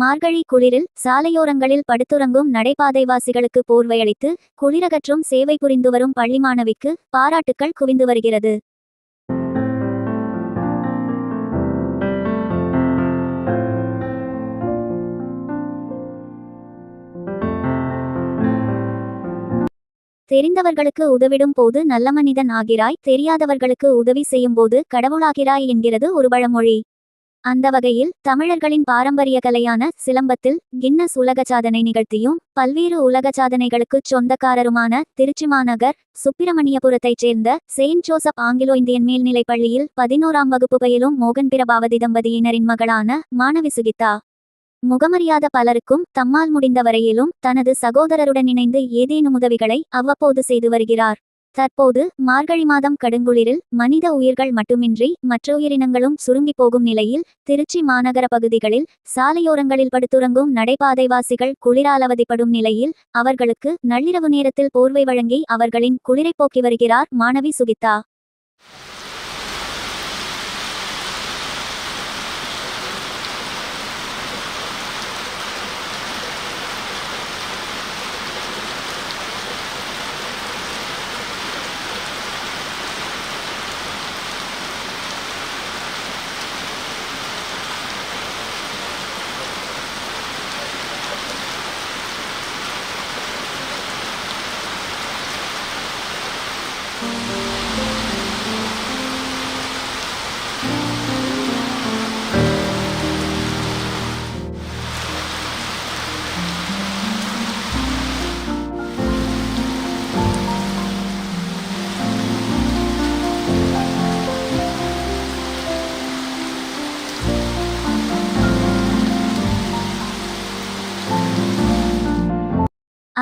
மார்கழி குளிரில் சாலையோரங்களில் படுத்துறங்கும் நடைபாதைவாசிகளுக்கு போர்வையளித்து குளிரகற்றும் சேவை புரிந்து வரும் பள்ளி மாணவிக்கு பாராட்டுக்கள் குவிந்து வருகிறது. தெரிந்தவர்களுக்கு உதவிடும் போது நல்ல மனிதன் ஆகிறாய், தெரியாதவர்களுக்கு உதவி செய்யும் போது கடவுளாகிறாய் என்கிறது ஒரு பழமொழி. அந்த வகையில் தமிழர்களின் பாரம்பரிய கலையான சிலம்பத்தில் கின்னஸ் உலக சாதனை நிகழ்த்தியும் பல்வேறு உலக சாதனைகளுக்குச் சொந்தக்காரருமான திருச்சி மாநகர் சுப்பிரமணியபுரத்தைச் சேர்ந்த செயின்ட் ஜோசப் ஆங்கிலோ இந்தியன் மேல்நிலைப் பள்ளியில் 11ஆம் வகுப்பு பயிலும் மோகன் பிரபாவதி தம்பதியினரின் மகளான மாணவி சுகிதா முகமறியாத பலருக்கும் தம்மால் முடிந்த வரையிலும் தனது சகோதரருடன் இணைந்து ஏதேனும் உதவிகளை அவ்வப்போது செய்து வருகிறார். தற்போது மார்கழி மாதம் கடுங்குளிரில் மனித உயிர்கள் மட்டுமின்றி மற்ற உயிரினங்களும் சுருங்கி போகும் நிலையில் திருச்சி மாநகர பகுதிகளில் சாலையோரங்களில் படுத்துறங்கும் நடைபாதைவாசிகள் குளிரால் அவதிப்படும் நிலையில் அவர்களுக்கு நள்ளிரவு நேரத்தில் போர்வை வழங்கி அவர்களின் குளிரை போக்கி வருகிறார் மாணவி சுகிதா.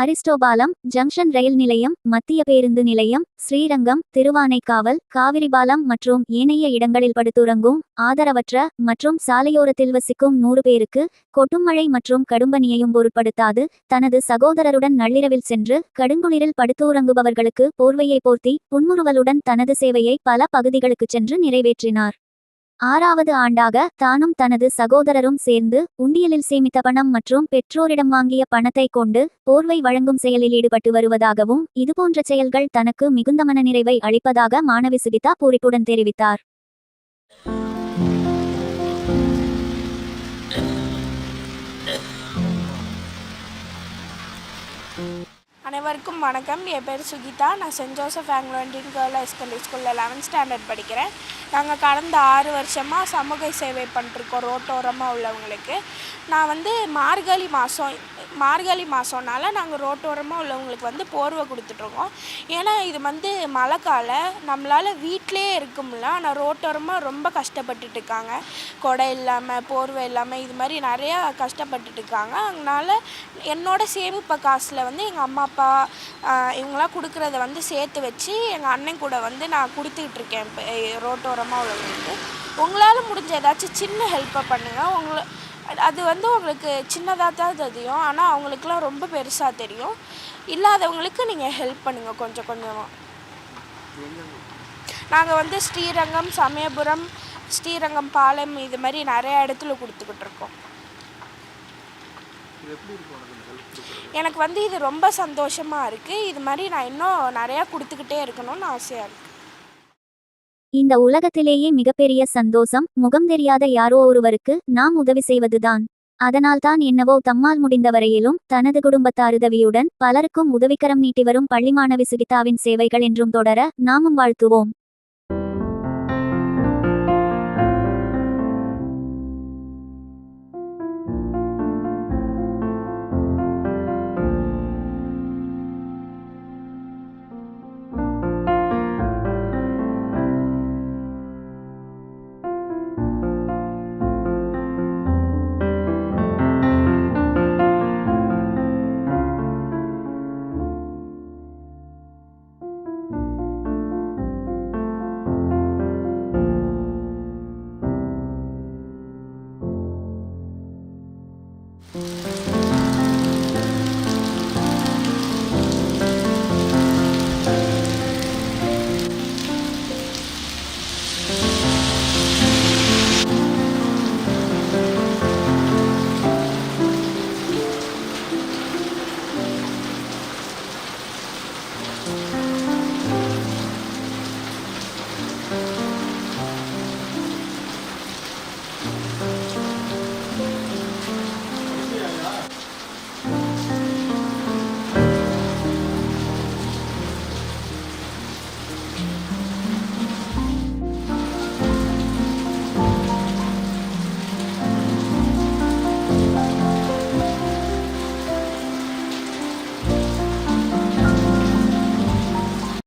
அரிஸ்டோபாலம் ஜங்ஷன் ரயில் நிலையம், மத்திய பேருந்து நிலையம், ஸ்ரீரங்கம், திருவானைக்காவல், காவிரிபாலம் மற்றும் ஏனைய இடங்களில் படுத்துறங்கும் ஆதரவற்ற மற்றும் சாலையோரத்தில் வசிக்கும் 100 பேருக்கு கொட்டும் மழை மற்றும் கடும்பனியையும் பொருட்படுத்தாது தனது சகோதரருடன் நள்ளிரவில் சென்று கடுங்குளிரில் படுத்துறங்குபவர்களுக்கு போர்வையை போர்த்தி புன்முறுவலுடன் தனது சேவையை பல பகுதிகளுக்கு சென்று நிறைவேற்றினார். 6வது ஆண்டாக தானும் தனது சகோதரரும் சேர்ந்து உண்டியலில் சேமித்த பணம் மற்றும் பெற்றோரிடம் வாங்கிய பணத்தை கொண்டு போர்வை வழங்கும் செயலில் ஈடுபட்டு வருவதாகவும் இதுபோன்ற செயல்கள் தனக்கு மிகுந்த மனநிறைவை அளிப்பதாக மாணவி சுகிதா பூரிப்புடன் தெரிவித்தார். அனைவருக்கும் வணக்கம். என் பேர் சுகிதா. நான் Saint Joseph Anglo Indian girls high school ஸ்கூலில் 11th ஸ்டாண்டர்ட் படிக்கிறேன். நாங்கள் கடந்த 6 வருஷமாக சமூக சேவை பண்ணிருக்கோம் ரோட்டோரமாக உள்ளவங்களுக்கு. நான் வந்து மார்கழி மாதம்னால நாங்கள் ரோட்டோரமாக உள்ளவங்களுக்கு போர்வை கொடுத்துட்ருக்கோம். ஏன்னா இது மழை காலம், நம்மளால் வீட்டிலே இருக்க முடியல. ஆனால் ரோட்டோரமாக ரொம்ப கஷ்டப்பட்டுட்டு இருக்காங்க. கொடை இல்லாமல், போர்வை இல்லாமல், இது மாதிரி நிறையா கஷ்டப்பட்டுட்டு இருக்காங்க. அதனால் என்னோடய சேமிப்பு காசில் எங்கள் அம்மா அப்பா இவங்களாம் கொடுக்குறத சேர்த்து வச்சு எங்கள் அண்ணன் கூட நான் கொடுத்துக்கிட்ருக்கேன் ரோட்டோரமாக உள்ளவங்களுக்கு. உங்களால் முடிஞ்ச ஏதாச்சும் சின்ன ஹெல்ப்பை பண்ணுங்கள். அது உங்களுக்கு சின்னதாக தான் தெரியும், ஆனால் அவங்களுக்குலாம் ரொம்ப பெருசாக தெரியும். இல்லாதவங்களுக்கு நீங்கள் ஹெல்ப் பண்ணுங்கள் கொஞ்சம் கொஞ்சமாக. நாங்கள் ஸ்ரீரங்கம், சமயபுரம், ஸ்ரீரங்கம் பாலம் இது மாதிரி நிறையா இடத்துல கொடுத்துக்கிட்டு இருக்கோம். எனக்கு இது ரொம்ப சந்தோஷமாக இருக்குது. இது மாதிரி நான் இன்னும் நிறையா கொடுத்துக்கிட்டே இருக்கணும்னு ஆசையாக இருக்குது. இந்த உலகத்திலேயே மிகப்பெரிய சந்தோஷம் முகம் தெரியாத யாரோ ஒருவருக்கு நாம் உதவி செய்வதுதான். அதனால்தான் என்னவோ தம்மால் முடிந்த வரையிலும் தனது குடும்பத்தார் உதவியுடன் பலருக்கும் உதவிக்கரம் நீட்டி வரும் பள்ளி மாணவி சுகிதாவின் சேவைகள் என்றும் தொடர நாமும் வாழ்த்துவோம்.